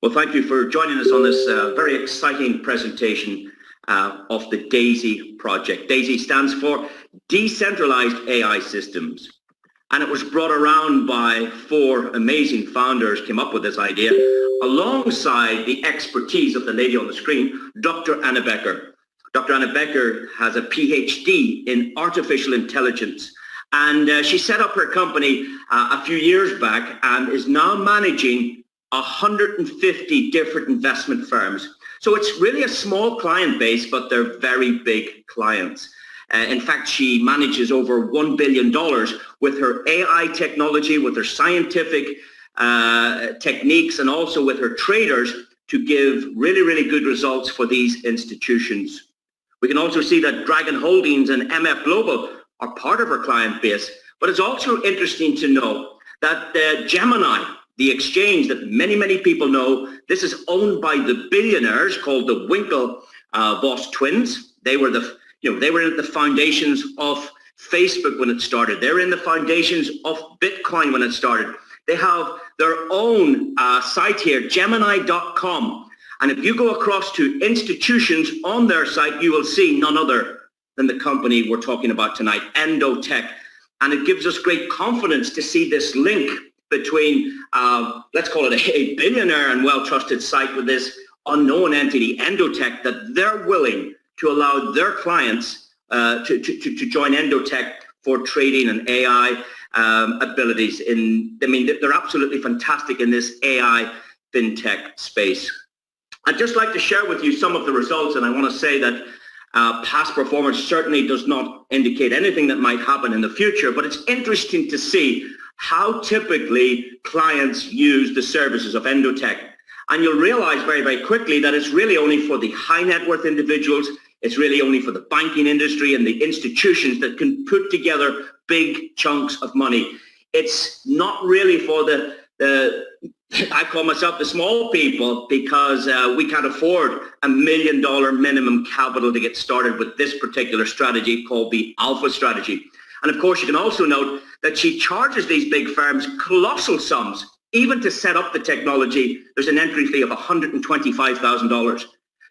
Well, thank you for joining us on this very exciting presentation of the DAISY project. DAISY stands for Decentralized AI Systems. And it was brought around by four amazing founders, came up with this idea, alongside the expertise of the lady on the screen, Dr. Anna Becker. Dr. Anna Becker has a PhD in artificial intelligence. And she set up her company a few years back and is now managing 150 different investment firms. So it's really a small client base, but they're very big clients. In fact, she manages over $1 billion with her AI technology, with her scientific techniques, and also with her traders to give really, really good results for these institutions. We can also see that Dragon Holdings and MF Global are part of her client base, but it's also interesting to know that Gemini, the exchange that many, many people know, this is owned by the billionaires called the Winklevoss twins. They were they were in the foundations of Facebook when it started. They're in the foundations of Bitcoin when it started. They have their own site here, Gemini.com. And if you go across to institutions on their site, you will see none other than the company we're talking about tonight, Endotech. And it gives us great confidence to see this link between, let's call it a billionaire and well-trusted site with this unknown entity, Endotech, that they're willing to allow their clients to join Endotech for trading and AI abilities. They're absolutely fantastic in this AI fintech space. I'd just like to share with you some of the results, and I want to say that past performance certainly does not indicate anything that might happen in the future, but it's interesting to see how typically clients use the services of Endotech. And you'll realize very, very quickly that it's really only for the high net worth individuals. It's really only for the banking industry and the institutions that can put together big chunks of money. It's not really for the I call myself the small people, because we can't afford $1 million minimum capital to get started with this particular strategy called the Alpha strategy. And of course, you can also note that she charges these big firms colossal sums. Even to set up the technology, there's an entry fee of $125,000.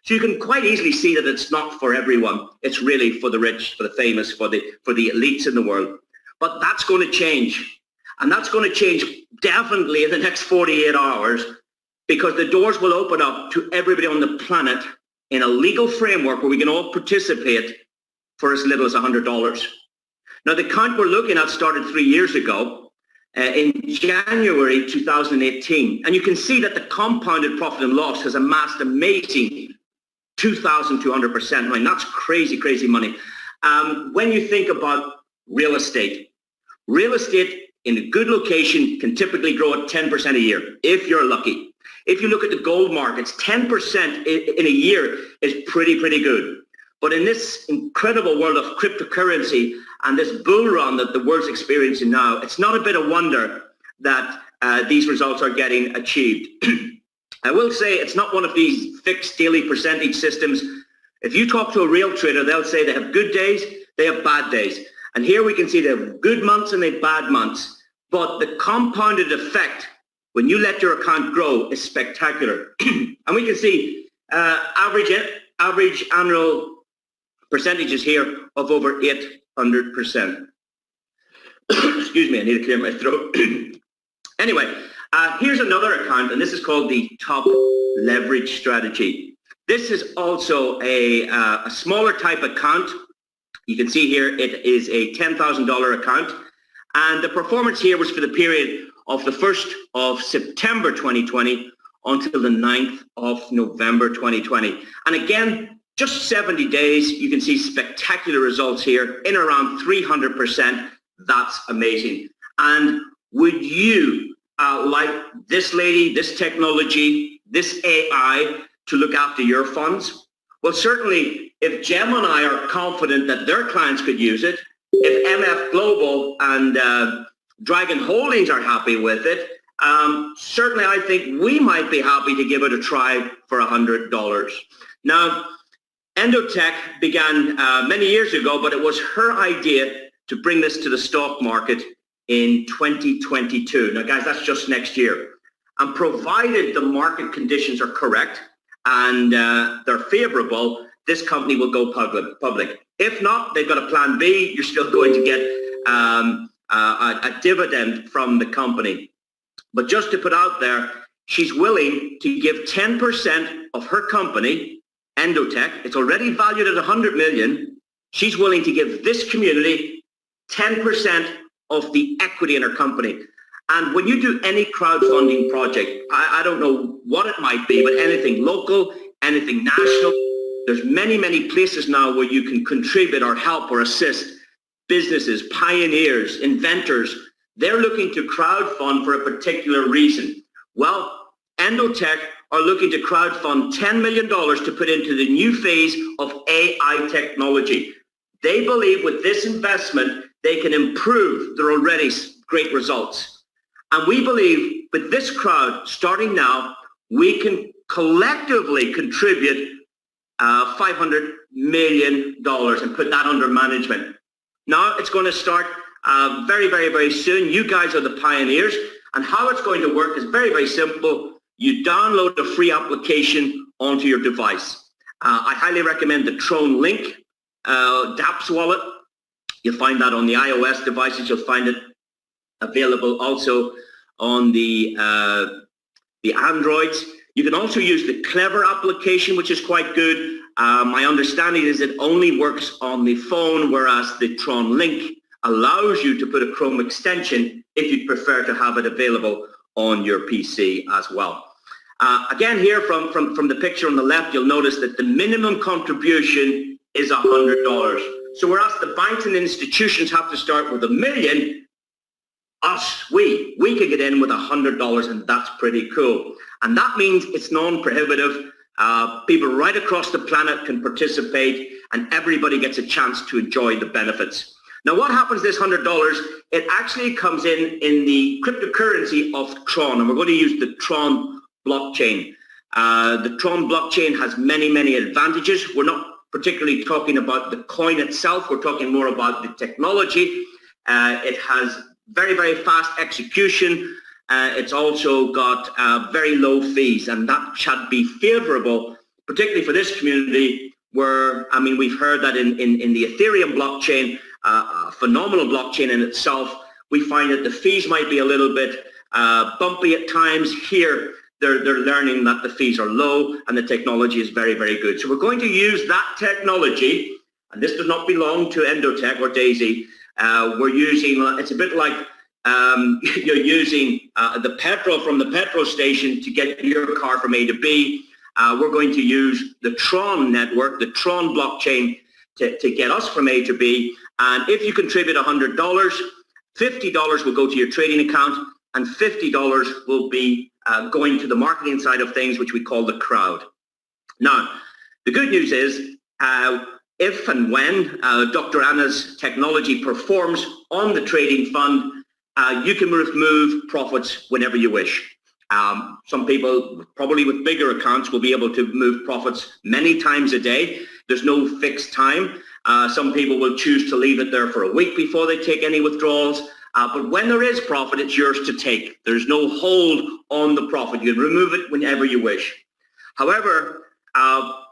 So you can quite easily see that it's not for everyone. It's really for the rich, for the famous, for the elites in the world. But that's going to change. And that's going to change definitely in the next 48 hours, because the doors will open up to everybody on the planet in a legal framework where we can all participate for as little as $100. Now, the count we're looking at started 3 years ago in January 2018. And you can see that the compounded profit and loss has amassed amazing 2,200%. I mean, that's crazy, crazy money. When you think about real estate in a good location can typically grow at 10% a year, if you're lucky. If you look at the gold markets, 10% in a year is pretty, pretty good. But in this incredible world of cryptocurrency and this bull run that the world's experiencing now, it's not a bit of wonder that these results are getting achieved. I will say it's not one of these fixed daily percentage systems. If you talk to a real trader, they'll say they have good days, they have bad days. And here we can see they have good months and they have bad months. But the compounded effect when you let your account grow is spectacular. And we can see average annual percentages here of over 800%. Excuse me, I need to clear my throat. Anyway, here's another account, and this is called the Top Leverage Strategy. This is also a smaller type account. You can see here it is a $10,000 account, and the performance here was for the period of the 1st of September 2020 until the 9th of November 2020. And again, just 70 days, you can see spectacular results here in around 300%. That's amazing. And would you like this lady, this technology, this AI to look after your funds? Well, certainly, if Gemini are confident that their clients could use it, if MF Global and Dragon Holdings are happy with it, certainly I think we might be happy to give it a try for $100. Now, Endotech began many years ago, but it was her idea to bring this to the stock market in 2022. Now, guys, that's just next year. And provided the market conditions are correct and they're favorable, this company will go public. If not, they've got a plan B. You're still going to get a dividend from the company. But just to put out there, she's willing to give 10% of her company, Endotech. It's already valued at 100 million. She's willing to give this community 10% of the equity in her company. And when you do any crowdfunding project, I don't know what it might be, but anything local, anything national, there's many, many places now where you can contribute or help or assist businesses, pioneers, inventors. They're looking to crowdfund for a particular reason. Well, Endotech are looking to crowdfund $10 million to put into the new phase of AI technology. They believe with this investment, they can improve their already great results. And we believe with this crowd, starting now, we can collectively contribute $500 million and put that under management. Now it's going to start very, very, very soon. You guys are the pioneers. And how it's going to work is very, very simple. You download a free application onto your device. I highly recommend the Tron Link dApps wallet. You'll find that on the iOS devices. You'll find it available also on the Androids. You can also use the Clever application, which is quite good. My understanding is it only works on the phone, whereas the Tron Link allows you to put a Chrome extension if you prefer to have it available on your PC as well. Again, here from the picture on the left, you'll notice that the minimum contribution is $100. So whereas the banks and institutions have to start with $1 million, we can get in with $100, and that's pretty cool. And that means it's non-prohibitive. People right across the planet can participate, and everybody gets a chance to enjoy the benefits. Now, what happens this $100? It actually comes in the cryptocurrency of Tron, and we're going to use the Tron blockchain. The Tron blockchain has many, many advantages. We're not particularly talking about the coin itself. We're talking more about the technology. It has very, very fast execution. It's also got very low fees, and that should be favorable, particularly for this community where, I mean, we've heard that in the Ethereum blockchain, a phenomenal blockchain in itself, we find that the fees might be a little bit bumpy at times. Here, they're learning that the fees are low and the technology is very, very good. So we're going to use that technology, and this does not belong to Endotech or Daisy. We're using, it's a bit like you're using the petrol from the petrol station to get your car from A to B. We're going to use the Tron network, the Tron blockchain, to get us from A to B. And if you contribute $100, $50 will go to your trading account, and $50 will be going to the marketing side of things, which we call the crowd. Now, the good news is if and when Dr. Anna's technology performs on the trading fund, you can remove profits whenever you wish. Some people, probably with bigger accounts, will be able to move profits many times a day. There's no fixed time. Some people will choose to leave it there for a week before they take any withdrawals. But when there is profit, it's yours to take. There's no hold on the profit. You can remove it whenever you wish. However,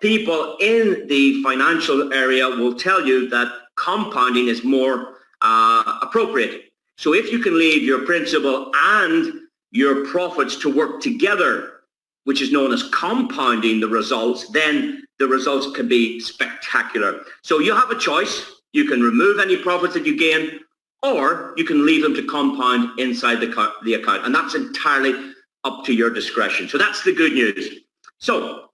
people in the financial area will tell you that compounding is more appropriate. So if you can leave your principal and your profits to work together, which is known as compounding the results, then the results can be spectacular. So you have a choice. You can remove any profits that you gain, or you can leave them to compound inside the account. And that's entirely up to your discretion. So that's the good news. So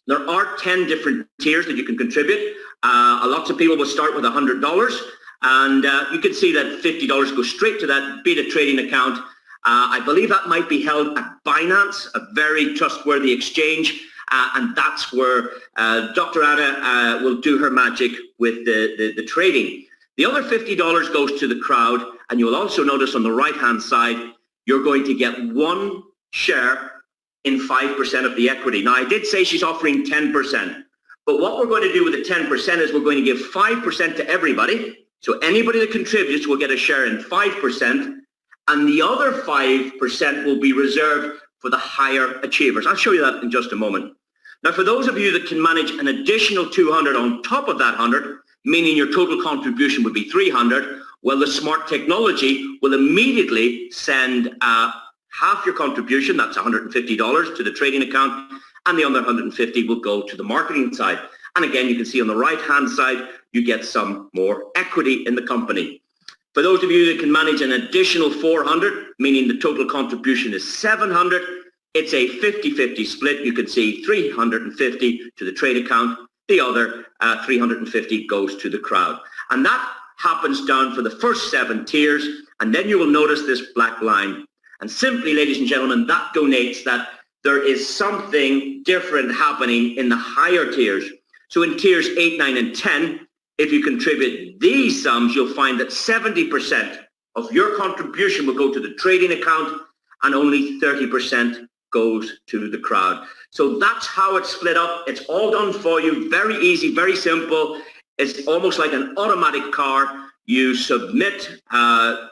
there are 10 different tiers that you can contribute. Lots of people will start with $100. And you can see that $50 goes straight to that Beta trading account. I believe that might be held at Binance, a very trustworthy exchange. And that's where Dr. Anna will do her magic with the trading. The other $50 goes to the crowd. And you will also notice on the right-hand side, you're going to get one share in 5% of the equity. Now, I did say she's offering 10%. But what we're going to do with the 10% is we're going to give 5% to everybody. So anybody that contributes will get a share in 5%, and the other 5% will be reserved for the higher achievers. I'll show you that in just a moment. Now, for those of you that can manage an additional 200 on top of that 100, meaning your total contribution would be 300, well, the smart technology will immediately send half your contribution, that's $150, to the trading account, and the other 150 will go to the marketing side. And again, you can see on the right-hand side, you get some more equity in the company. For those of you that can manage an additional 400, meaning the total contribution is 700, it's a 50-50 split. You can see 350 to the trade account, the other 350 goes to the crowd. And that happens down for the first 7 tiers, and then you will notice this black line. And simply, ladies and gentlemen, that donates that there is something different happening in the higher tiers. So in tiers 8, 9, and 10, if you contribute these sums, you'll find that 70% of your contribution will go to the trading account and only 30% goes to the crowd. So that's how it's split up. It's all done for you. Very easy, very simple. It's almost like an automatic car. You submit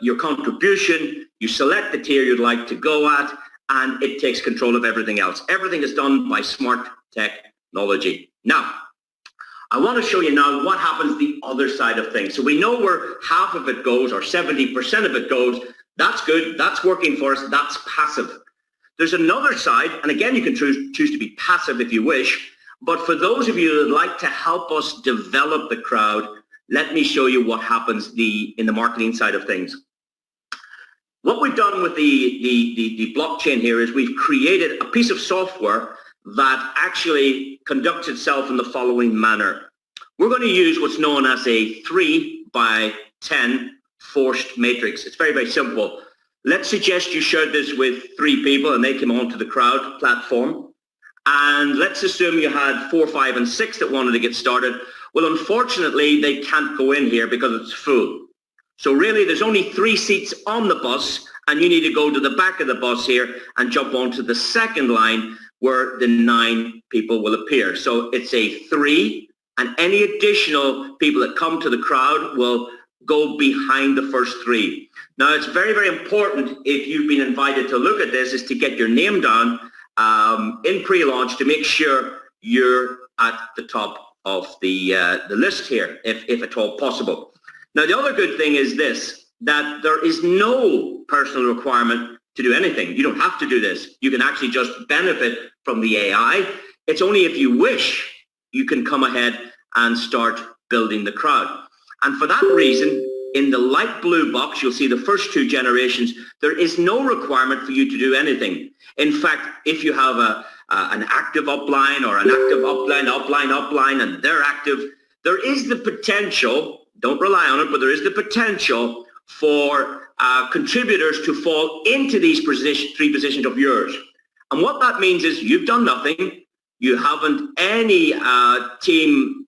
your contribution, you select the tier you'd like to go at, and it takes control of everything else. Everything is done by smart technology. Now, I want to show you now what happens the other side of things. So we know where half of it goes, or 70% of it goes. That's good. That's working for us. That's passive. There's another side, and again, you can choose to be passive if you wish. But for those of you that would like to help us develop the crowd, let me show you what happens in the marketing side of things. What we've done with the blockchain here is we've created a piece of software that actually conducts itself in the following manner. We're going to use what's known as a 3x10 forced matrix. It's very, very simple. Let's suggest you shared this with 3 people and they came onto the crowd platform. And let's assume you had 4, 5, and 6 that wanted to get started. Well, unfortunately, they can't go in here because it's full. So really, there's only 3 seats on the bus, and you need to go to the back of the bus here and jump onto the second line where the 9 people will appear. So it's a 3, and any additional people that come to the crowd will go behind the first 3. Now, it's very, very important if you've been invited to look at this is to get your name down in pre-launch to make sure you're at the top of the list here, if at all possible. Now, the other good thing is this, that there is no personal requirement to do anything. You don't have to do this. You can actually just benefit from the AI. It's only if you wish you can come ahead and start building the crowd. And for that reason, in the light blue box, you'll see the first 2 generations. There is no requirement for you to do anything. In fact, if you have an active upline or an active upline, and they're active, there is the potential, don't rely on it, but there is the potential for contributors to fall into these 3 positions of yours. And what that means is you've done nothing. You haven't any team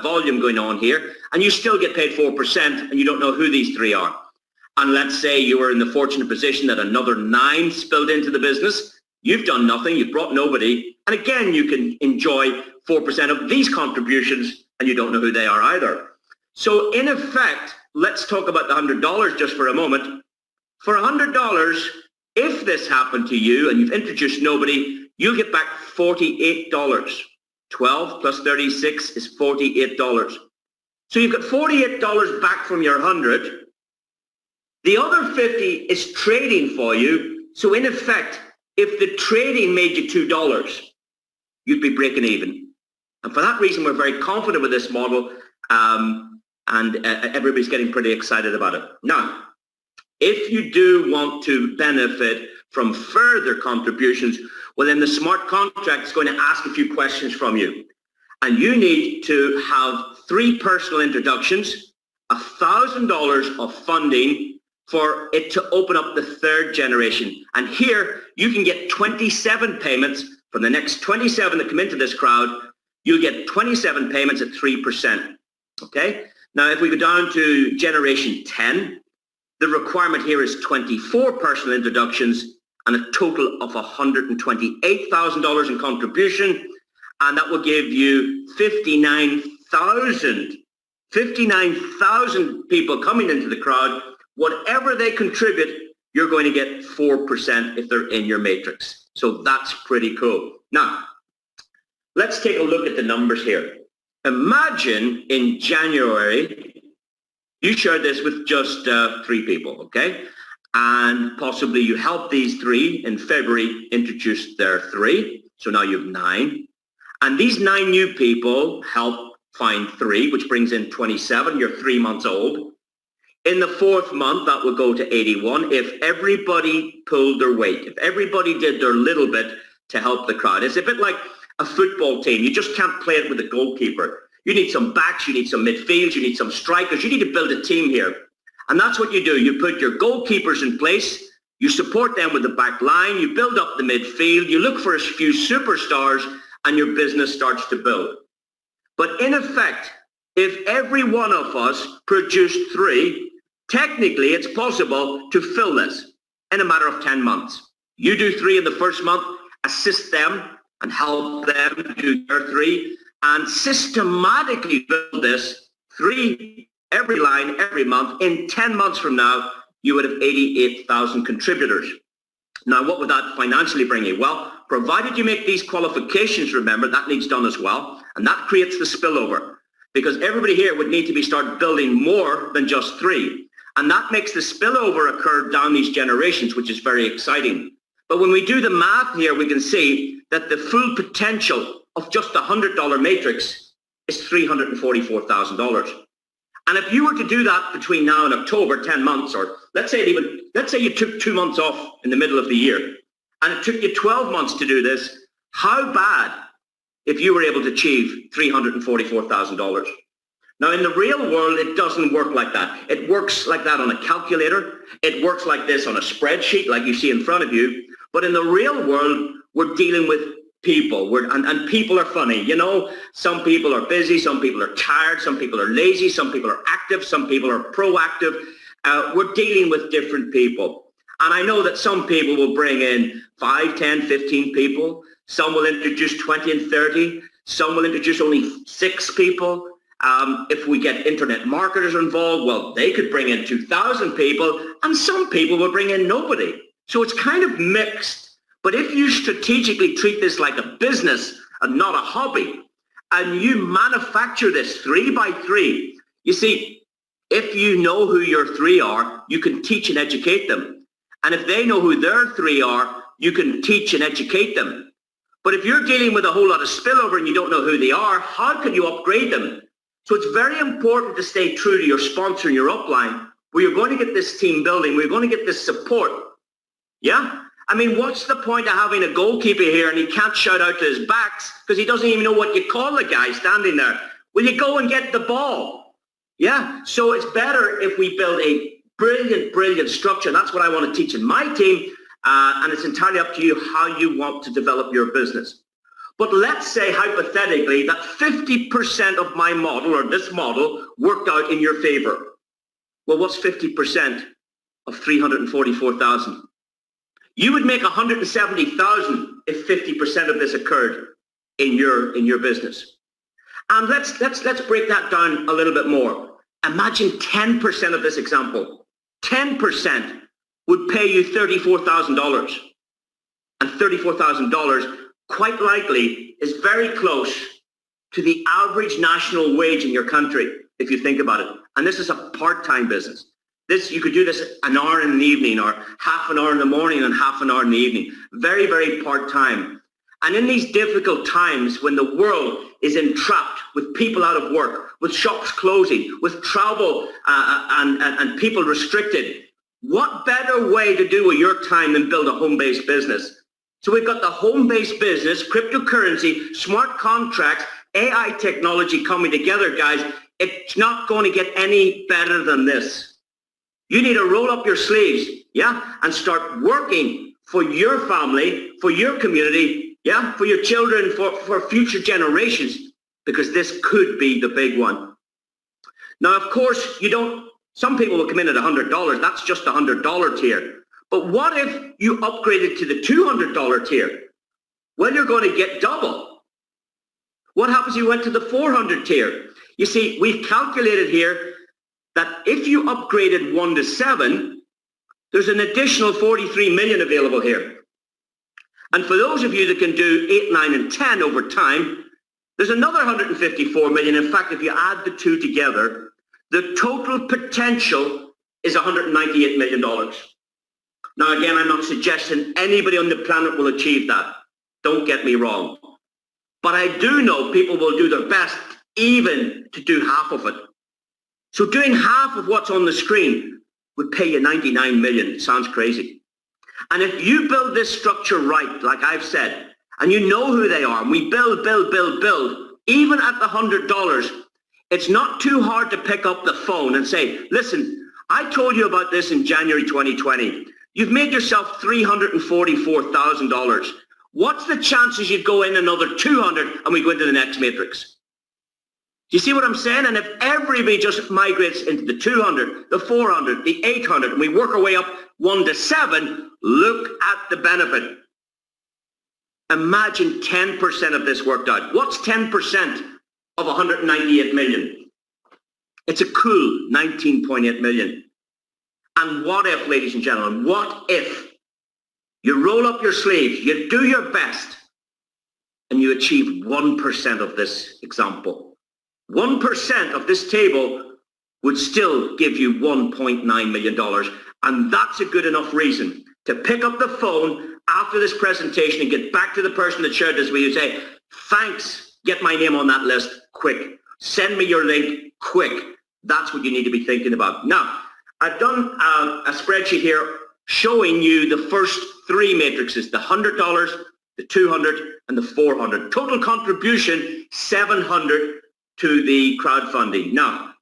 volume going on here, and you still get paid 4%, and you don't know who these 3 are. And let's say you were in the fortunate position that another 9 spilled into the business. You've done nothing. You've brought nobody. And again, you can enjoy 4% of these contributions, and you don't know who they are either. So in effect, let's talk about the $100 just for a moment. For $100, if this happened to you and you've introduced nobody, you'll get back $48. 12 plus 36 is $48. So you've got $48 back from your 100. The other 50 is trading for you. So in effect, if the trading made you $2, you'd be breaking even. And for that reason, we're very confident with this model, and everybody's getting pretty excited about it. Now, if you do want to benefit from further contributions, well, then the smart contract is going to ask a few questions from you. And you need to have 3 personal introductions, $1,000 of funding for it to open up the 3rd generation. And here you can get 27 payments from the next 27 that come into this crowd. You'll get 27 payments at 3%. Okay? Now, if we go down to generation 10, the requirement here is 24 personal introductions and a total of $128,000 in contribution. And that will give you 59,000 people coming into the crowd. Whatever they contribute, you're going to get 4% if they're in your matrix. So that's pretty cool. Now, let's take a look at the numbers here. Imagine in January, you shared this with just 3 people, okay? And possibly you helped these 3 in February introduce their 3. So now you have 9. And these 9 new people help find 3, which brings in 27. You're 3 months old. In the 4th month, that would go to 81. If everybody pulled their weight, if everybody did their little bit to help the crowd. It's a bit like a football team. You just can't play it with a goalkeeper. You need some backs, you need some midfields, you need some strikers. You need to build a team here. And that's what you do. You put your goalkeepers in place, you support them with the back line, you build up the midfield, you look for a few superstars, and your business starts to build. But in effect, if every one of us produced 3, technically it's possible to fill this in a matter of 10 months. You do 3 in the first month, assist them and help them do their 3, and systematically build this 3 every line, every month. In 10 months from now, you would have 88,000 contributors. Now, what would that financially bring you? Well, provided you make these qualifications, remember, that needs done as well. And that creates the spillover, because everybody here would need to start building more than just 3. And that makes the spillover occur down these generations, which is very exciting. But when we do the math here, we can see that the full potential of just a $100 matrix is $344,000. And if you were to do that between now and October, 10 months, or let's say you took 2 months off in the middle of the year, and it took you 12 months to do this, how bad if you were able to achieve $344,000? Now, in the real world, it doesn't work like that. It works like that on a calculator. It works like this on a spreadsheet, like you see in front of you. But in the real world, we're dealing with people, and people are funny. You know, some people are busy, some people are tired, some people are lazy, some people are active, some people are proactive. We're dealing with different people. And I know that some people will bring in 5, 10, 15 people. Some will introduce 20 and 30. Some will introduce only 6 people. If we get internet marketers involved, well, they could bring in 2,000 people, and some people will bring in nobody. So it's kind of mixed. But if you strategically treat this like a business and not a hobby, and you manufacture this 3 by 3, you see, if you know who your 3 are, you can teach and educate them. And if they know who their 3 are, you can teach and educate them. But if you're dealing with a whole lot of spillover and you don't know who they are, how can you upgrade them? So it's very important to stay true to your sponsor and your upline, where you're going to get this team building, we're going to get this support. Yeah? I mean, what's the point of having a goalkeeper here and he can't shout out to his backs because he doesn't even know what you call the guy standing there? Will you go and get the ball? Yeah, so it's better if we build a brilliant structure. That's what I want to teach in my team, and it's entirely up to you how you want to develop your business. But let's say hypothetically that 50% of my model, or this model, worked out in your favor. Well, what's 50% of 344,000? You would make 170,000 if 50% of this occurred in your business. And let's break that down a little bit more. Imagine 10% of this example. 10% would pay you $34,000. And $34,000 quite likely is very close to the average national wage in your country, if you think about it. And this is a part-time business. You could do this an hour in the evening, or half an hour in the morning and half an hour in the evening. Very, very part-time. And in these difficult times when the world is entrapped with people out of work, with shops closing, with travel and people restricted, what better way to do with your time than build a home-based business? So we've got the home-based business, cryptocurrency, smart contracts, AI technology coming together, guys. It's not going to get any better than this. You need to roll up your sleeves, yeah, and start working for your family, for your community, yeah, for your children, for future generations, because this could be the big one. Now, of course, some people will come in at $100. That's just the $100 tier. But what if you upgraded to the $200 tier? Well, you're going to get double. What happens if you went to the 400 tier? You see, we've calculated here that if you upgraded 1 to 7, There's an additional 43 million available here. And for those of you that can do 8, 9, and 10 over time, there's another 154 million. In fact, if you add the two together, the total potential is $198 million. Now, again, I'm not suggesting anybody on the planet will achieve that. Don't get me wrong. But I do know people will do their best even to do half of it. So doing half of what's on the screen would pay you 99 million. It sounds crazy. And if you build this structure right, like I've said, and you know who they are, and we build, even at the $100, it's not too hard to pick up the phone and say, listen, I told you about this in January 2020. You've made yourself $344,000. What's the chances you'd go in another 200 and we go into the next matrix? Do you see what I'm saying? And if everybody just migrates into the 200, the 400, the 800, and we work our way up 1 to 7, look at the benefit. Imagine 10% of this worked out. What's 10% of 198 million? It's a cool 19.8 million. And what if, ladies and gentlemen, what if you roll up your sleeves, you do your best, and you achieve 1% of this example? 1% of this table would still give you $1.9 million. And that's a good enough reason to pick up the phone after this presentation and get back to the person that shared this with you. Say, thanks, get my name on that list quick. Send me your link quick. That's what you need to be thinking about. Now, I've done a spreadsheet here showing you the first three matrices, the $100, the 200, and the 400. Total contribution, 700 to the crowdfunding. Now,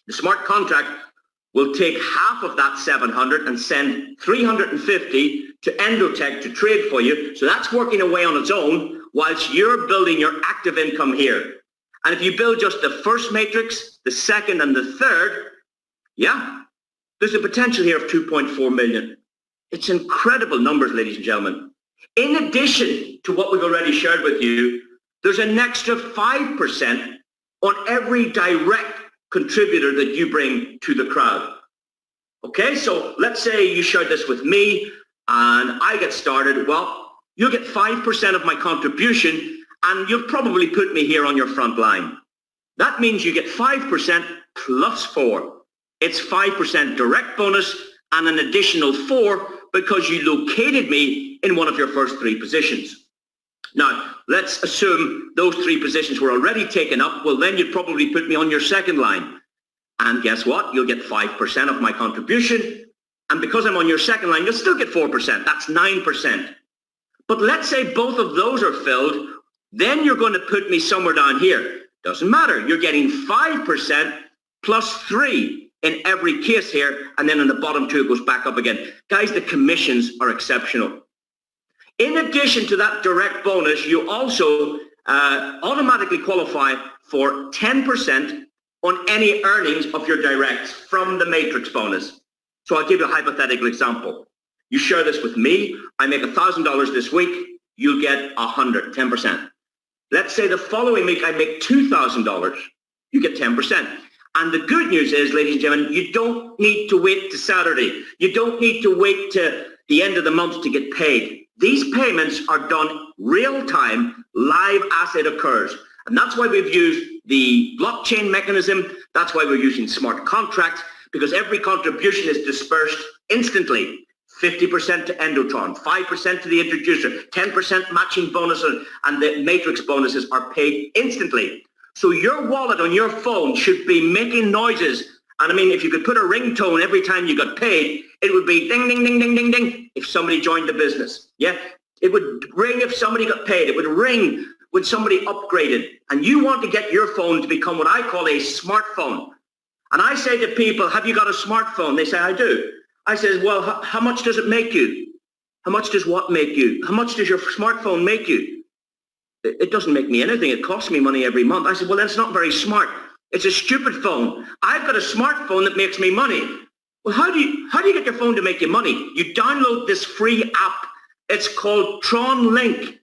the smart contract will take half of that 700 and send 350 to Endotech to trade for you. So that's working away on its own whilst you're building your active income here. And if you build just the first matrix, the second and the third, yeah, there's a potential here of 2.4 million. It's incredible numbers, ladies and gentlemen. In addition to what we've already shared with you, there's an extra 5% on every direct contributor that you bring to the crowd. Okay, so let's say you shared this with me and I get started. Well, you'll get 5% of my contribution and you'll probably put me here on your front line. That means you get 5% plus 4. It's 5% direct bonus and an additional 4 because you located me in one of your first 3 positions. Now, let's assume those 3 positions were already taken up. Well, then you'd probably put me on your second line. And guess what? You'll get 5% of my contribution. And because I'm on your second line, you'll still get 4%. That's 9%. But let's say both of those are filled. Then you're going to put me somewhere down here. Doesn't matter. You're getting 5% plus 3 in every case here. And then in the bottom 2, it goes back up again. Guys, the commissions are exceptional. In addition to that direct bonus, you also automatically qualify for 10% on any earnings of your directs from the matrix bonus. So I'll give you a hypothetical example. You share this with me. I make $1,000 this week. You'll get 100, 10%. Let's say the following week I make $2,000. You get 10%. And the good news is, ladies and gentlemen, you don't need to wait to Saturday. You don't need to wait to the end of the month to get paid. These payments are done real time, live as it occurs. And that's why we've used the blockchain mechanism. That's why we're using smart contracts, because every contribution is dispersed instantly. 50% to Endotron, 5% to the introducer, 10% matching bonus, and the matrix bonuses are paid instantly. So your wallet on your phone should be making noises. And I mean, if you could put a ringtone every time you got paid, it would be ding, ding, ding, ding, ding, ding if somebody joined the business. Yeah, it would ring if somebody got paid. It would ring when somebody upgraded. And you want to get your phone to become what I call a smartphone. And I say to people, have you got a smartphone? They say, I do. I says, well, how much does it make you? How much does what make you? How much does your smartphone make you? It doesn't make me anything. It costs me money every month. I said, well, that's not very smart. It's a stupid phone. I've got a smartphone that makes me money. Well, how do you get your phone to make you money? You download this free app. It's called Tron Link.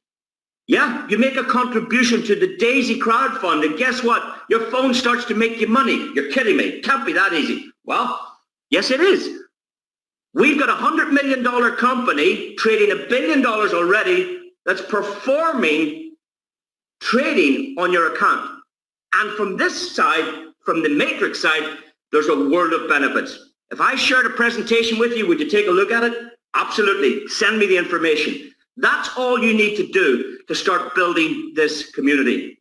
Yeah, you make a contribution to the Daisy crowdfund, and guess what? Your phone starts to make you money. You're kidding me. It can't be that easy. Well, yes, it is. We've got $100 million company trading $1 billion already that's performing trading on your account. And from this side, from the Matrix side, there's a world of benefits. If I shared a presentation with you, would you take a look at it? Absolutely. Send me the information. That's all you need to do to start building this community.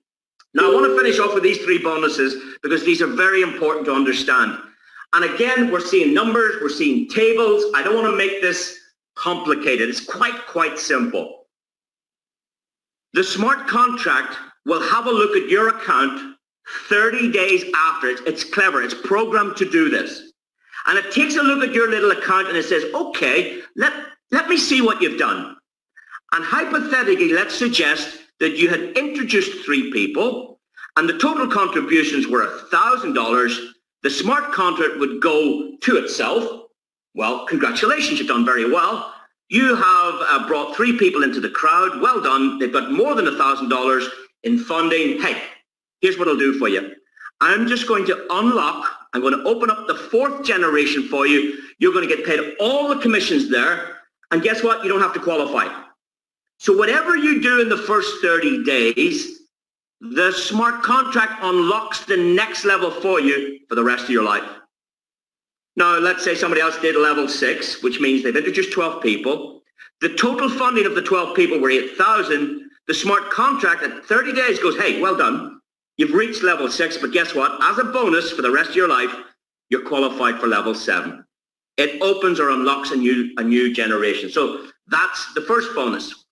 Now, I want to finish off with these 3 bonuses because these are very important to understand. And again, we're seeing numbers, we're seeing tables. I don't want to make this complicated. It's quite simple. The smart contract will have a look at your account 30 days after. It's clever. It's programmed to do this. And it takes a look at your little account and it says, okay, let me see what you've done. And hypothetically, let's suggest that you had introduced 3 people and the total contributions were $1,000. The smart contract would go to itself. Well, congratulations, you've done very well. You have brought 3 people into the crowd. Well done. They've got more than $1,000 in funding. Hey, here's what I'll do for you. I'm just going to unlock, I'm going to open up the 4th generation for you. You're going to get paid all the commissions there. And guess what? You don't have to qualify. So whatever you do in the first 30 days, the smart contract unlocks the next level for you for the rest of your life. Now, let's say somebody else did level 6, which means they've introduced 12 people. The total funding of the 12 people were 8,000. The smart contract at 30 days goes, hey, well done. You've reached level 6, but guess what? As a bonus for the rest of your life, you're qualified for level 7. It opens or unlocks a new generation. So that's the first bonus.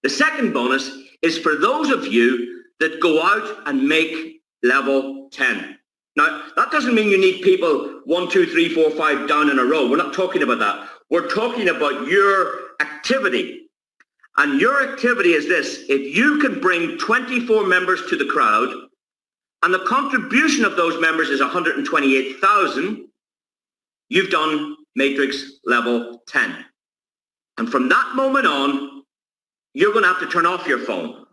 The second bonus is for those of you that go out and make level 10. Now, that doesn't mean you need people 1, 2, 3, 4, 5 down in a row. We're not talking about that. We're talking about your activity. And your activity is this. If you can bring 24 members to the crowd and the contribution of those members is 128,000, you've done Matrix level 10. And from that moment on, you're going to have to turn off your phone.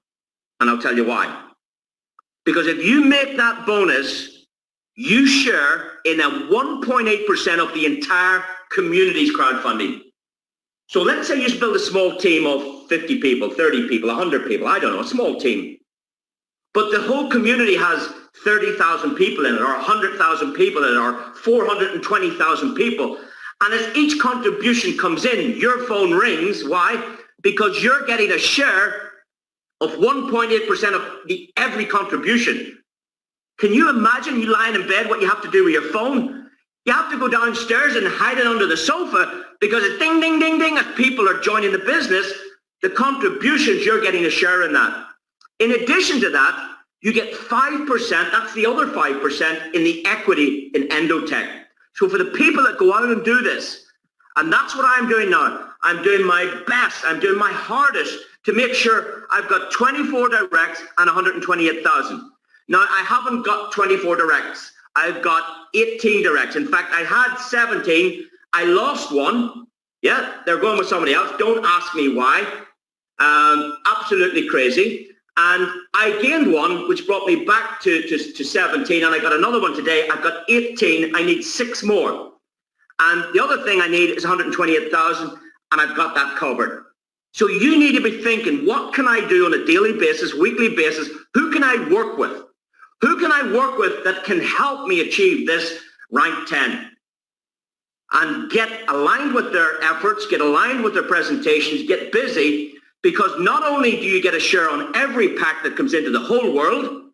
And I'll tell you why. Because if you make that bonus, you share in a 1.8% of the entire community's crowdfunding. So let's say you build a small team of 50 people, 30 people, 100 people, I don't know, a small team. But the whole community has 30,000 people in it, or 100,000 people in it, or 420,000 people. And as each contribution comes in, your phone rings. Why? Because you're getting a share of 1.8% of every contribution. Can you imagine you lying in bed what you have to do with your phone? You have to go downstairs and hide it under the sofa because it's ding, ding, ding, ding as people are joining the business. The contributions, you're getting a share in that. In addition to that, you get 5%, that's the other 5% in the equity in Endotech. So for the people that go out and do this, and that's what I'm doing now. I'm doing my best, I'm doing my hardest to make sure I've got 24 directs and 128,000. Now, I haven't got 24 directs. I've got 18 directs. In fact, I had 17. I lost one. Yeah, they're going with somebody else. Don't ask me why. Absolutely crazy. And I gained one, which brought me back to 17. And I got another one today. I've got 18. I need 6 more. And the other thing I need is 128,000. And I've got that covered. So you need to be thinking, what can I do on a daily basis, weekly basis? Who can I work with? Who can I work with that can help me achieve this rank 10? And get aligned with their efforts, get aligned with their presentations, get busy, because not only do you get a share on every pack that comes into the whole world,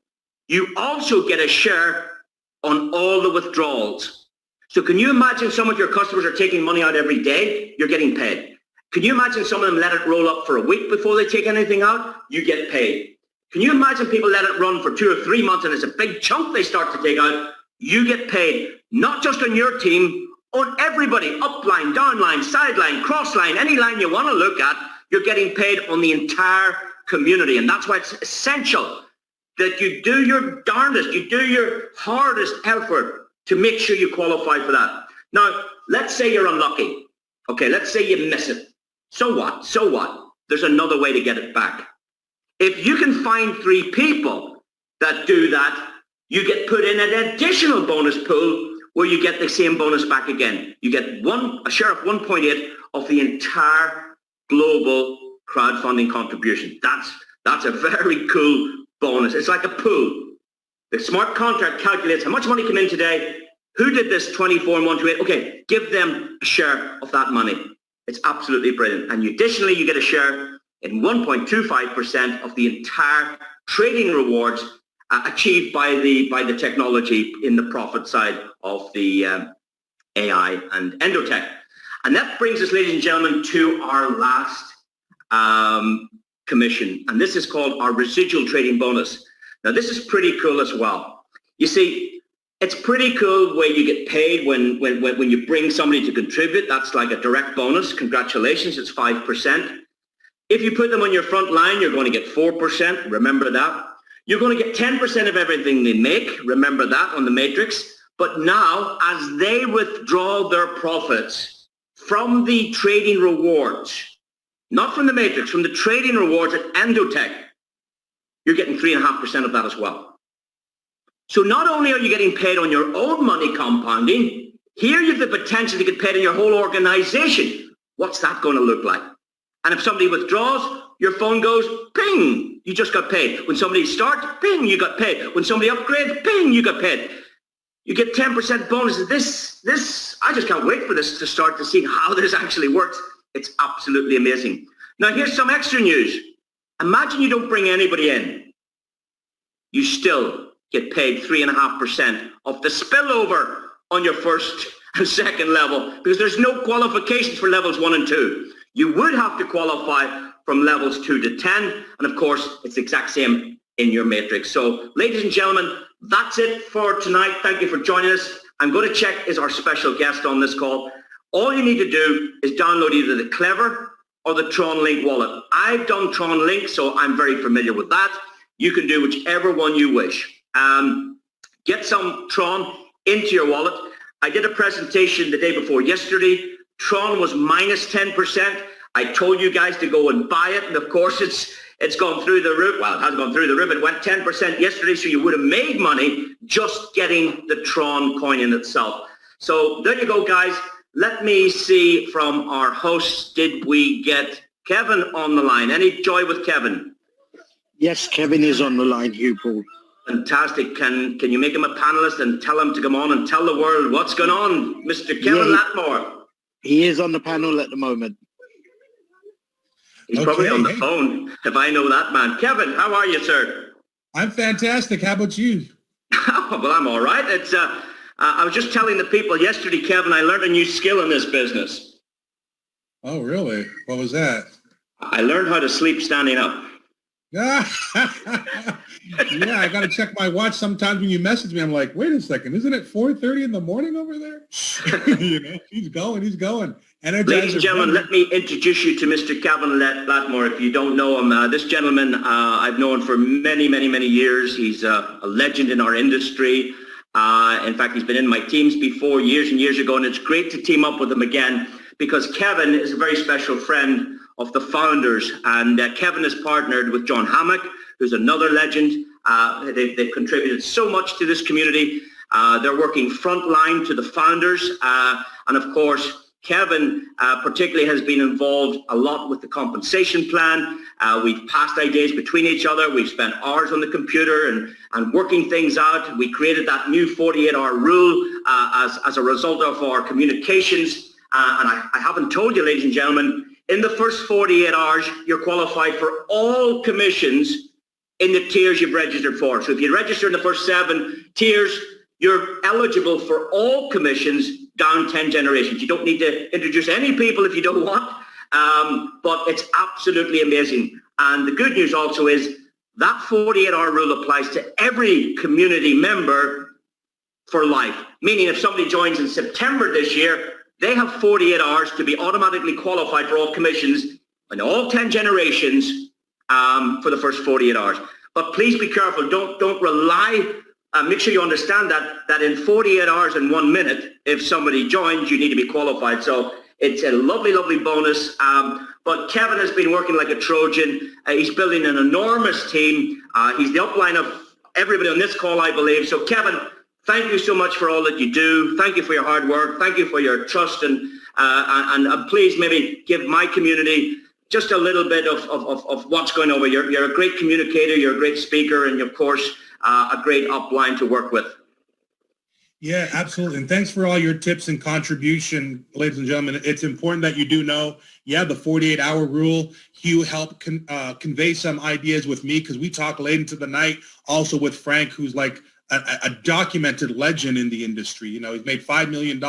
you also get a share on all the withdrawals. So can you imagine some of your customers are taking money out every day? You're getting paid. Can you imagine some of them let it roll up for a week before they take anything out? You get paid. Can you imagine people let it run for 2 or 3 months and it's a big chunk they start to take out? You get paid, not just on your team, on everybody, upline, downline, sideline, crossline, any line you want to look at, you're getting paid on the entire community. And that's why it's essential that you do your darndest, you do your hardest effort to make sure you qualify for that. Now, let's say you're unlucky. Okay, let's say you miss it. So what? So what? There's another way to get it back. If you can find 3 people that do that, you get put in an additional bonus pool, where you get the same bonus back again. You get a share of 1.8 of the entire global crowdfunding contribution. That's a very cool bonus. It's like a pool. The smart contract calculates how much money came in today, who did this 24 and 128. Okay, give them a share of that money. It's absolutely brilliant. And additionally, you get a share in 1.25% of the entire trading rewards achieved by the technology in the profit side of the AI and Endotech. And that brings us, ladies and gentlemen, to our last commission. And this is called our residual trading bonus. Now, this is pretty cool as well. You see, it's pretty cool where you get paid when you bring somebody to contribute. That's like a direct bonus. Congratulations, it's 5%. If you put them on your front line, you're going to get 4%. Remember that. You're going to get 10% of everything they make. Remember that on the matrix. But now, as they withdraw their profits from the trading rewards, not from the matrix, from the trading rewards at Endotech, you're getting 3.5% of that as well. So not only are you getting paid on your own money compounding, here you have the potential to get paid on your whole organization. What's that going to look like? And if somebody withdraws, your phone goes, ping, you just got paid. When somebody starts, ping, you got paid. When somebody upgrades, ping, you got paid. You get 10% bonuses. This, I just can't wait for this to start to see how this actually works. It's absolutely amazing. Now, here's some extra news. Imagine you don't bring anybody in. You still get paid 3.5% of the spillover on your first and second level because there's no qualifications for levels 1 and 2. You would have to qualify from levels 2 to 10. And of course, it's the exact same in your matrix. So, ladies and gentlemen, that's it for tonight. Thank you for joining us. I'm going to check is our special guest on this call. All you need to do is download either the Clever or the Tron Link wallet. I've done Tron Link, so I'm very familiar with that. You can do whichever one you wish. Get some Tron into your wallet. I did a presentation the day before yesterday. Tron was minus 10%. I told you guys to go and buy it, and of course it's gone through the roof. Well, it hasn't gone through the roof. It went 10% yesterday, so you would have made money just getting the Tron coin in itself. So there you go, guys. Let me see from our hosts, did we get Kevin on the line? Any joy with Kevin? Yes, Kevin is on the line, Hugh Paul. Fantastic. Can you make him a panelist and tell him to come on and tell the world what's going on, Mr. Kevin Latmore? He is on the panel at the moment. He's probably on the phone, if I know that man. Kevin, how are you, sir? I'm fantastic. How about you? Well, I'm all right. It's I was just telling the people yesterday, Kevin, I learned a new skill in this business. Oh, really? What was that? I learned how to sleep standing up. Yeah, I got to check my watch sometimes when you message me. I'm like, wait a second, isn't it 4:30 in the morning over there? He's going. Ladies and gentlemen, let me introduce you to Mr. Kevin Latmore. If you don't know him, this gentleman I've known for many, many, many years. He's a legend in our industry. In fact, he's been in my teams before years and years ago, and it's great to team up with him again because Kevin is a very special friend of the founders, and Kevin has partnered with John Hammock, who's another legend. They've contributed so much to this community. They're working frontline to the founders, and of course, Kevin particularly has been involved a lot with the compensation plan. We've passed ideas between each other. We've spent hours on the computer and working things out. We created that new 48-hour rule as a result of our communications. And I haven't told you, ladies and gentlemen, in the first 48 hours, you're qualified for all commissions in the tiers you've registered for. So if you register in the first 7 tiers, you're eligible for all commissions down 10 generations. You don't need to introduce any people if you don't want, but it's absolutely amazing. And the good news also is that 48-hour rule applies to every community member for life, meaning if somebody joins in September this year, they have 48 hours to be automatically qualified for all commissions in all 10 generations for the first 48 hours. But please be careful. Don't rely. Make sure you understand that in 48 hours and 1 minute, if somebody joins, you need to be qualified. So it's a lovely, lovely bonus. But Kevin has been working like a Trojan. He's building an enormous team. He's the upline of everybody on this call, I believe. So Kevin, Thank you so much for all that you do. Thank you for your hard work. Thank you for your trust, and please maybe give my community just a little bit of what's going on. You're a great communicator, you're a great speaker, and of course, a great upline to work with. Yeah, absolutely. And thanks for all your tips and contribution, ladies and gentlemen. It's important that you do know, the 48-hour rule. Hugh helped convey some ideas with me because we talk late into the night, also with Frank, who's like a documented legend in the industry. You know, he's made $5 million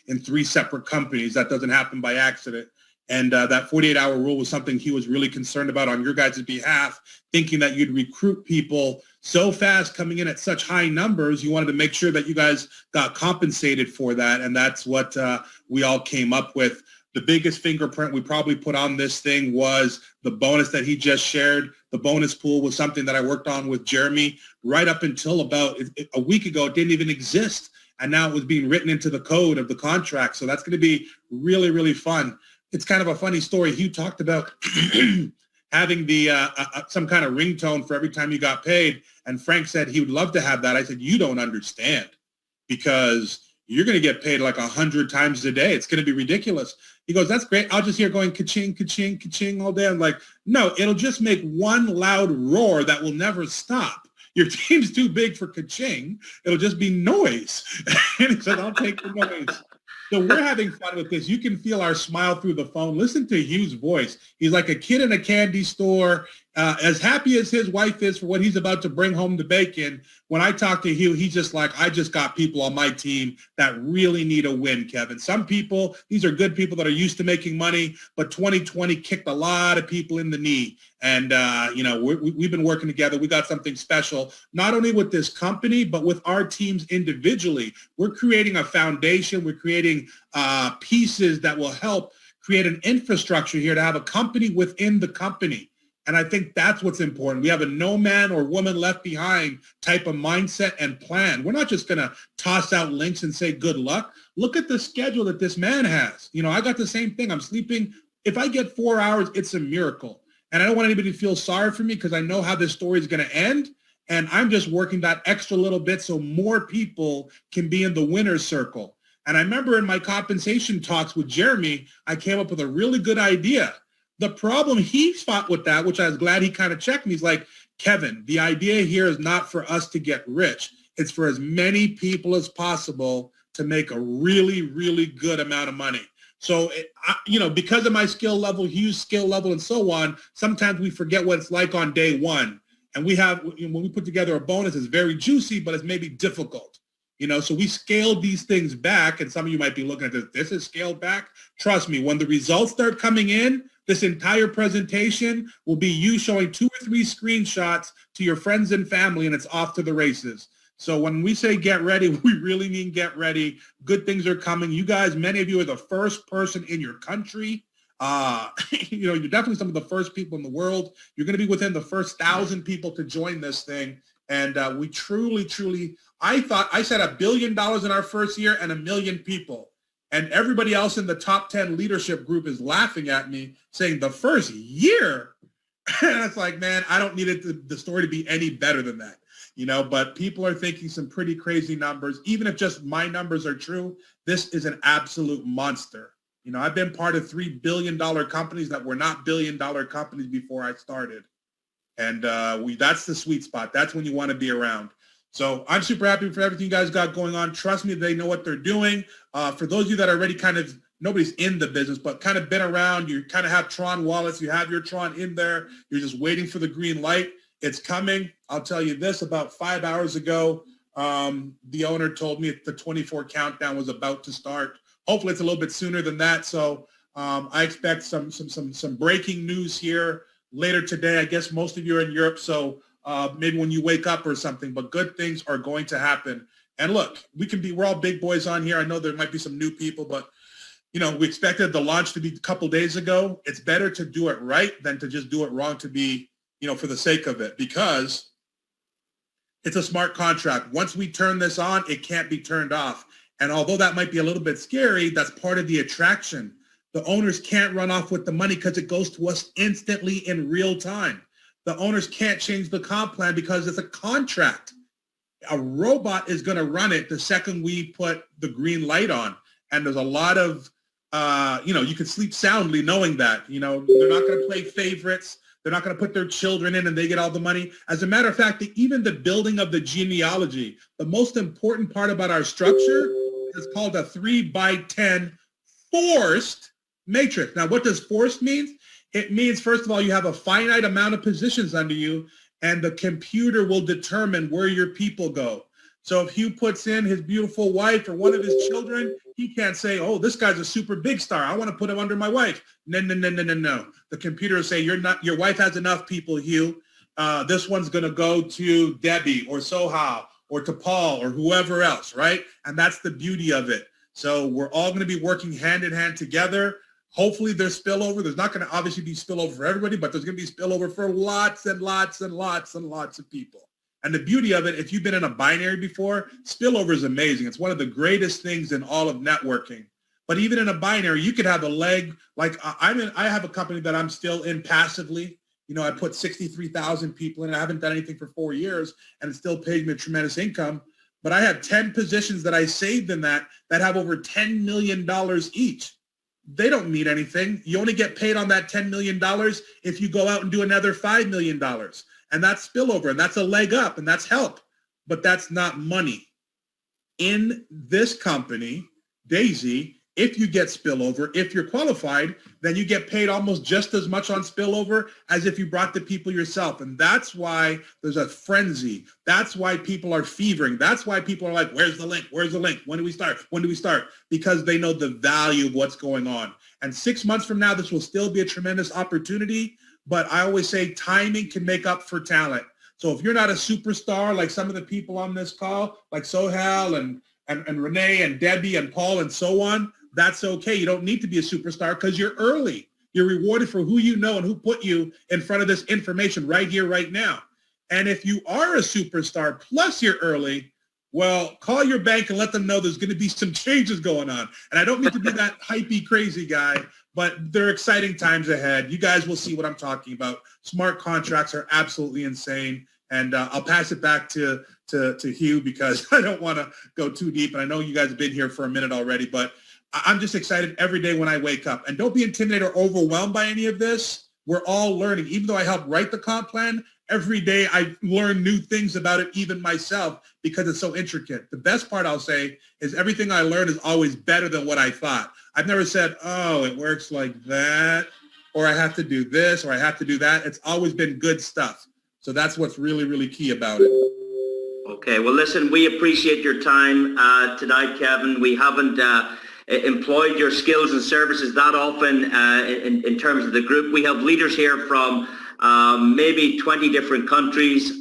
in 3 separate companies. That doesn't happen by accident. And that 48-hour rule was something he was really concerned about on your guys' behalf, thinking that you'd recruit people so fast coming in at such high numbers. You wanted to make sure that you guys got compensated for that. And that's what we all came up with. The biggest fingerprint we probably put on this thing was the bonus that he just shared. The bonus pool was something that I worked on with Jeremy right up until about a week ago. It didn't even exist. And now it was being written into the code of the contract. So that's going to be really, really fun. It's kind of a funny story. Hugh talked about having the some kind of ringtone for every time you got paid. And Frank said he would love to have that. I said, you don't understand, because you're going to get paid like 100 times a day. It's going to be ridiculous. He goes, that's great. I'll just hear going ka-ching, ka-ching, ka-ching all day. I'm like, no, it'll just make one loud roar that will never stop. Your team's too big for ka-ching. It'll just be noise. And he said, I'll take the noise. So we're having fun with this. You can feel our smile through the phone. Listen to Hugh's voice. He's like a kid in a candy store, as happy as his wife is for what he's about to bring home to bacon. When I talk to Hugh, he's just like, I just got people on my team that really need a win, Kevin. Some people, these are good people that are used to making money, but 2020 kicked a lot of people in the knee. And, we've been working together. We got something special, not only with this company, but with our teams individually. We're creating a foundation. We're creating pieces that will help create an infrastructure here to have a company within the company. And I think that's what's important. We have a no man or woman left behind type of mindset and plan. We're not just going to toss out links and say good luck. Look at the schedule that this man has. You know, I got the same thing. I'm sleeping. If I get 4 hours, it's a miracle. And I don't want anybody to feel sorry for me because I know how this story is going to end. And I'm just working that extra little bit so more people can be in the winner's circle. And I remember in my compensation talks with Jeremy, I came up with a really good idea. The problem he fought with that, which I was glad he kind of checked me, he's like, Kevin, the idea here is not for us to get rich. It's for as many people as possible to make a really, really good amount of money. So, because of my skill level, Hugh's skill level, and so on, sometimes we forget what it's like on day one. And we have, when we put together a bonus, it's very juicy, but it's maybe difficult. So we scaled these things back, and some of you might be looking at this is scaled back. Trust me, when the results start coming in, this entire presentation will be you showing 2 or 3 screenshots to your friends and family, and it's off to the races. So when we say get ready, we really mean get ready. Good things are coming. You guys, many of you are the first person in your country. You're definitely some of the first people in the world. You're going to be within the first 1,000 people to join this thing. And we truly, I said $1 billion in our first year and 1 million people. And everybody else in the top 10 leadership group is laughing at me saying the first year. And it's like, man, I don't need the story to be any better than that, but people are thinking some pretty crazy numbers. Even if just my numbers are true, this is an absolute monster. I've been part of $3 billion companies that were not $1 billion companies before I started. And that's the sweet spot. That's when you want to be around. So I'm super happy for everything you guys got going on. Trust me, they know what they're doing. For those of you that are already nobody's in the business, but kind of been around, you kind of have Tron wallets, you have your Tron in there, you're just waiting for the green light. It's coming. I'll tell you this, about 5 hours ago, the owner told me the 24 countdown was about to start. Hopefully it's a little bit sooner than that. So I expect some breaking news here later today. I guess most of you are in Europe, so maybe when you wake up or something, but good things are going to happen. And look, we're all big boys on here. I know there might be some new people, but we expected the launch to be a couple days ago. It's better to do it right than to just do it wrong to be, for the sake of it, because it's a smart contract. Once we turn this on, it can't be turned off. And although that might be a little bit scary, that's part of the attraction. The owners can't run off with the money because it goes to us instantly in real time. The owners can't change the comp plan because it's a contract. A robot is going to run it the second we put the green light on. And there's a lot of, you can sleep soundly knowing that, they're not going to play favorites. They're not going to put their children in and they get all the money. As a matter of fact, even the building of the genealogy, the most important part about our structure is called a 3x10 forced matrix. Now, what does forced mean? It means, first of all, you have a finite amount of positions under you, and the computer will determine where your people go. So if Hugh puts in his beautiful wife or one of his children, he can't say, oh, this guy's a super big star. I want to put him under my wife. No. The computer will say, your wife has enough people, Hugh. This one's going to go to Debbie or Soha or to Paul or whoever else, right? And that's the beauty of it. So we're all going to be working hand in hand together. Hopefully there's spillover. There's not going to obviously be spillover for everybody, but there's going to be spillover for lots and lots and lots and lots of people. And the beauty of it, if you've been in a binary before, spillover is amazing. It's one of the greatest things in all of networking. But even in a binary, you could have a leg. Like I have a company that I'm still in passively. I put 63,000 people in. I haven't done anything for 4 years, and it still pays me a tremendous income. But I have 10 positions that I saved in that have over $10 million each. They don't mean anything. You only get paid on that $10 million if you go out and do another $5 million. And that's spillover, and that's a leg up, and that's help. But that's not money. In this company, Daisy, if you get spillover, if you're qualified, then you get paid almost just as much on spillover as if you brought the people yourself. And that's why there's a frenzy. That's why people are fevering. That's why people are like, where's the link? Where's the link? When do we start? When do we start? Because they know the value of what's going on. And 6 months from now, this will still be a tremendous opportunity. But I always say timing can make up for talent. So if you're not a superstar like some of the people on this call, like Sohail and Renee and Debbie and Paul and so on, that's okay. You don't need to be a superstar because you're early. You're rewarded for who you know and who put you in front of this information right here, right now. And if you are a superstar plus you're early, well, call your bank and let them know there's going to be some changes going on. And I don't mean to be that hypey crazy guy, but there are exciting times ahead. You guys will see what I'm talking about. Smart contracts are absolutely insane. And I'll pass it back to Hugh because I don't want to go too deep. And I know you guys have been here for a minute already, but I'm just excited every day when I wake up. And don't be intimidated or overwhelmed by any of this. We're all learning. Even though I helped write the comp plan, every day I learn new things about it, even myself, because it's so intricate. The best part I'll say is everything I learn is always better than what I thought. I've never said, oh, it works like that, or I have to do this, or I have to do that. It's always been good stuff. So that's what's really, really key about it. Okay, well, listen, we appreciate your time tonight, Kevin. We haven't employed your skills and services that often in terms of the group. We have leaders here from maybe 20 different countries.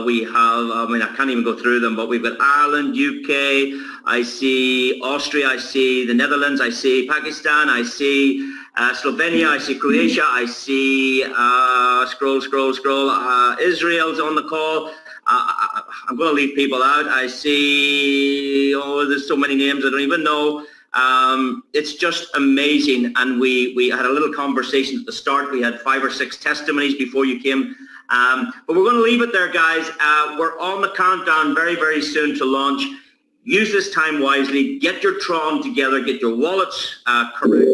We have, I can't even go through them, but we've got Ireland, UK, I see Austria, I see the Netherlands, I see Pakistan, I see Slovenia, I see Croatia, I see, Israel's on the call. I'm going to leave people out. I see, there's so many names I don't even know. It's just amazing. And we had a little conversation at the start. We had 5 or 6 testimonies before you came. But we're going to leave it there, guys. We're on the countdown very, very soon to launch. Use this time wisely. Get your Tron together. Get your wallets correct.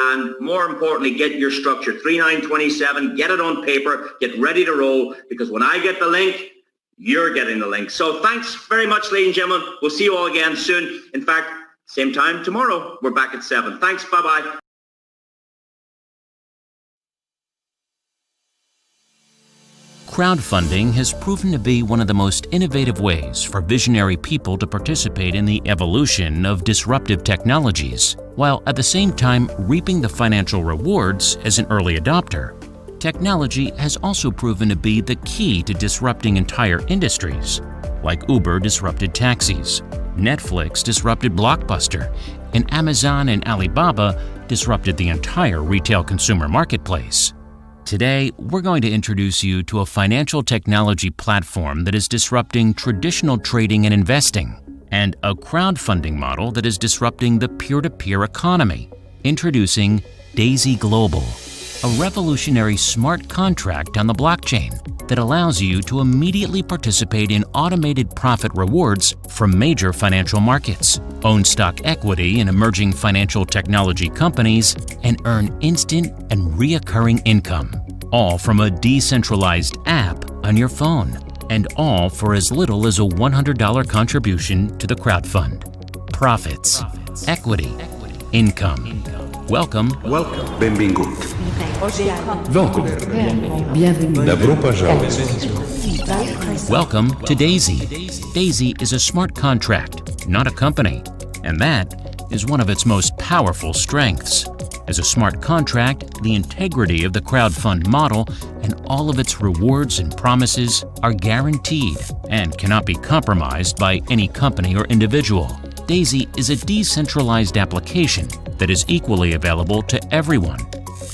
And more importantly, get your structure. 3927. Get it on paper. Get ready to roll. Because when I get the link, you're getting the link. So thanks very much, ladies and gentlemen. We'll see you all again soon. In fact, same time tomorrow. We're back at 7. Thanks. Bye-bye. Crowdfunding has proven to be one of the most innovative ways for visionary people to participate in the evolution of disruptive technologies, while at the same time reaping the financial rewards as an early adopter. Technology has also proven to be the key to disrupting entire industries, like Uber disrupted taxis, Netflix disrupted Blockbuster, and Amazon and Alibaba disrupted the entire retail consumer marketplace. Today, we're going to introduce you to a financial technology platform that is disrupting traditional trading and investing, and a crowdfunding model that is disrupting the peer-to-peer economy. Introducing Daisy Global, a revolutionary smart contract on the blockchain that allows you to immediately participate in automated profit rewards from major financial markets, own stock equity in emerging financial technology companies, and earn instant and reoccurring income, all from a decentralized app on your phone, and all for as little as a $100 contribution to the crowdfund. Profits, equity, income. Welcome. Benvingut. Welkom. Добро пожаловать. Welcome to Daisy. Daisy is a smart contract, not a company, and that is one of its most powerful strengths. As a smart contract, the integrity of the crowdfund model and all of its rewards and promises are guaranteed and cannot be compromised by any company or individual. Daisy is a decentralized application that is equally available to everyone.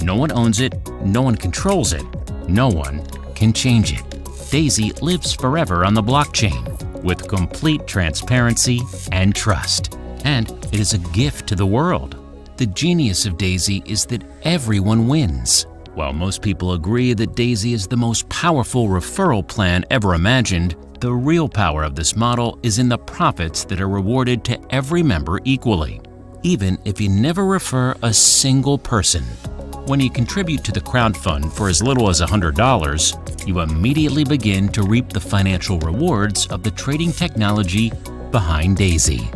No one owns it, no one controls it, no one can change it. Daisy lives forever on the blockchain with complete transparency and trust. And it is a gift to the world. The genius of Daisy is that everyone wins. While most people agree that Daisy is the most powerful referral plan ever imagined, the real power of this model is in the profits that are rewarded to every member equally, even if you never refer a single person. When you contribute to the crowdfund for as little as $100, you immediately begin to reap the financial rewards of the trading technology behind Daisy.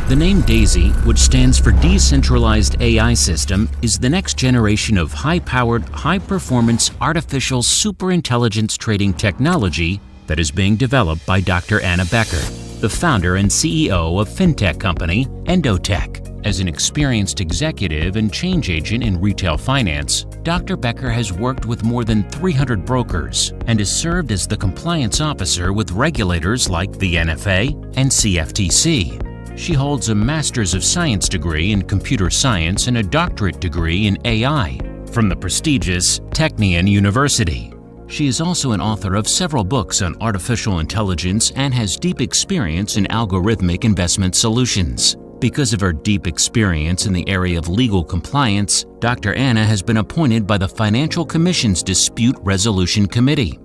The name DAISY, which stands for Decentralized AI System, is the next generation of high-powered, high-performance artificial superintelligence trading technology that is being developed by Dr. Anna Becker, the founder and CEO of fintech company Endotech. As an experienced executive and change agent in retail finance, Dr. Becker has worked with more than 300 brokers and has served as the compliance officer with regulators like the NFA and CFTC. She holds a Master's of Science degree in Computer Science and a doctorate degree in AI from the prestigious Technion University. She is also an author of several books on artificial intelligence and has deep experience in algorithmic investment solutions. Because of her deep experience in the area of legal compliance, Dr. Anna has been appointed by the Financial Commission's Dispute Resolution Committee.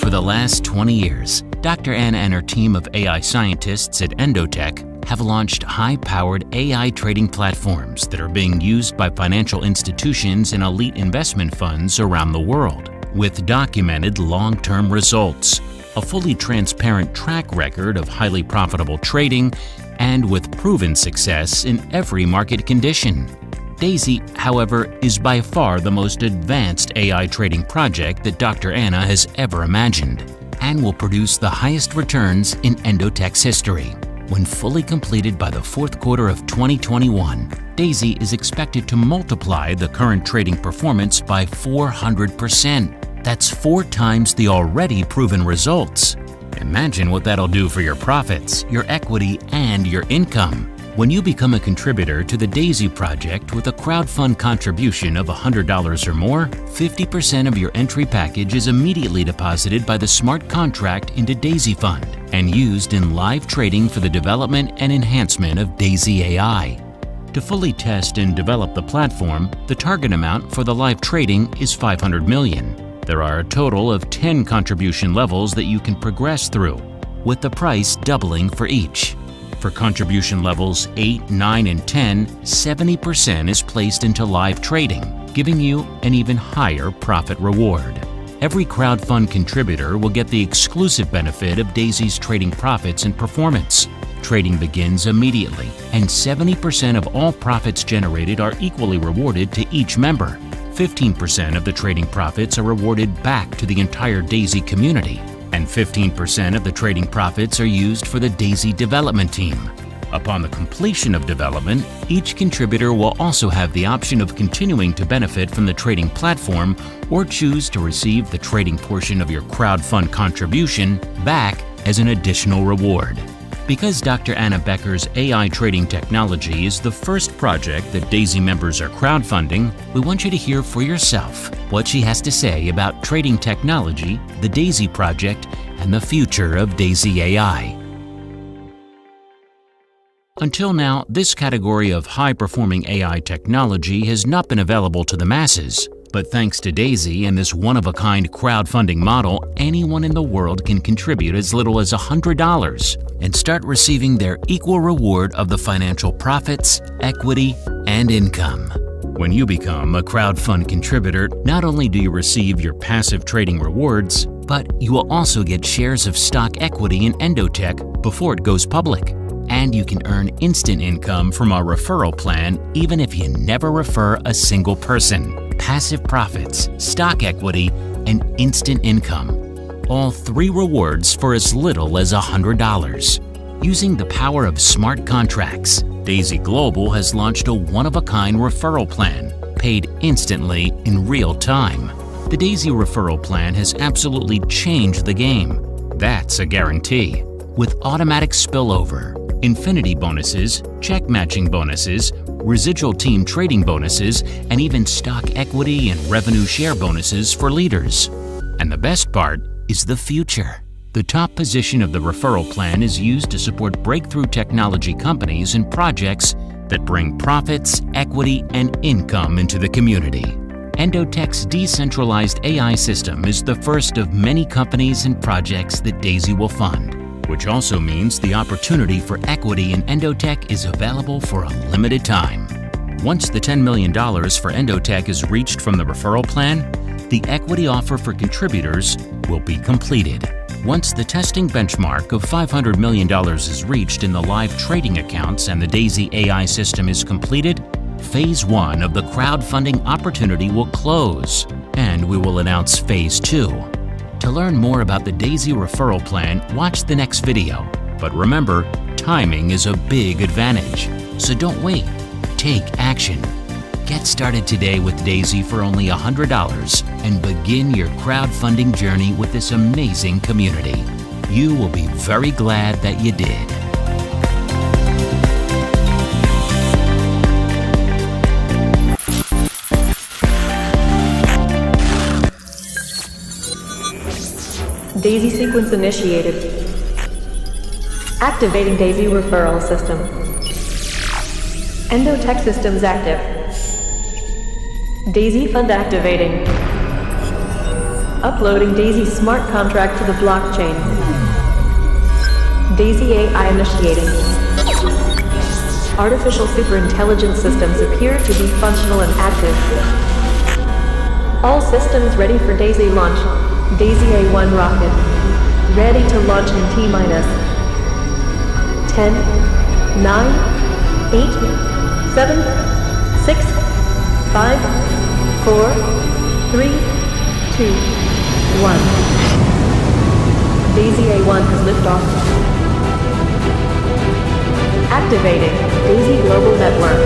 For the last 20 years, Dr. Anna and her team of AI scientists at Endotech have launched high-powered AI trading platforms that are being used by financial institutions and elite investment funds around the world, with documented long-term results, a fully transparent track record of highly profitable trading, and with proven success in every market condition. Daisy, however, is by far the most advanced AI trading project that Dr. Anna has ever imagined, and will produce the highest returns in Endotech's history. When fully completed by the fourth quarter of 2021, Daisy is expected to multiply the current trading performance by 400%. That's 4 times the already proven results. Imagine what that'll do for your profits, your equity, and your income. When you become a contributor to the Daisy project with a crowdfund contribution of $100 or more, 50% of your entry package is immediately deposited by the smart contract into Daisy Fund and used in live trading for the development and enhancement of Daisy AI. To fully test and develop the platform, the target amount for the live trading is $500 million. There are a total of 10 contribution levels that you can progress through, with the price doubling for each. For contribution levels 8, 9, and 10, 70% is placed into live trading, giving you an even higher profit reward. Every crowdfund contributor will get the exclusive benefit of Daisy's trading profits and performance. Trading begins immediately, and 70% of all profits generated are equally rewarded to each member. 15% of the trading profits are rewarded back to the entire Daisy community, and 15% of the trading profits are used for the Daisy development team. Upon the completion of development, each contributor will also have the option of continuing to benefit from the trading platform or choose to receive the trading portion of your crowdfund contribution back as an additional reward. Because Dr. Anna Becker's AI trading technology is the first project that Daisy members are crowdfunding, we want you to hear for yourself what she has to say about trading technology, the Daisy project, and the future of Daisy AI. Until now, this category of high-performing AI technology has not been available to the masses. But thanks to Daisy and this one-of-a-kind crowdfunding model, anyone in the world can contribute as little as $100 and start receiving their equal reward of the financial profits, equity, and income. When you become a crowdfund contributor, not only do you receive your passive trading rewards, but you will also get shares of stock equity in Endotech before it goes public. And you can earn instant income from our referral plan even if you never refer a single person. Passive profits, stock equity, and instant income. All 3 rewards for as little as $100. Using the power of smart contracts, Daisy Global has launched a one-of-a-kind referral plan, paid instantly in real time. The Daisy referral plan has absolutely changed the game. That's a guarantee. With automatic spillover, infinity bonuses, check matching bonuses, residual team trading bonuses, and even stock equity and revenue share bonuses for leaders. And the best part is the future. The top position of the referral plan is used to support breakthrough technology companies and projects that bring profits, equity, and income into the community. Endotech's decentralized AI system is the first of many companies and projects that Daisy will fund, which also means the opportunity for equity in Endotech is available for a limited time. Once the $10 million for Endotech is reached from the referral plan, the equity offer for contributors will be completed. Once the testing benchmark of $500 million is reached in the live trading accounts and the Daisy AI system is completed, Phase 1 of the crowdfunding opportunity will close, and we will announce Phase 2. To learn more about the Daisy referral plan, watch the next video. But remember, timing is a big advantage. So don't wait. Take action. Get started today with Daisy for only $100 and begin your crowdfunding journey with this amazing community. You will be very glad that you did. Daisy sequence initiated. Activating Daisy referral system. Endotech systems active. Daisy fund activating. Uploading Daisy smart contract to the blockchain. Daisy AI initiating. Artificial superintelligence systems appear to be functional and active. All systems ready for Daisy launch. Daisy A1 rocket. Ready to launch in T-minus 10, 9, 8, 7, 6, 5, 4, 3, 2, 1. Daisy A1 has liftoff. Activating Daisy Global Network.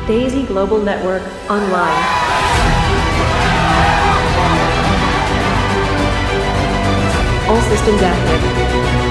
Daisy Global Network online. All systems active.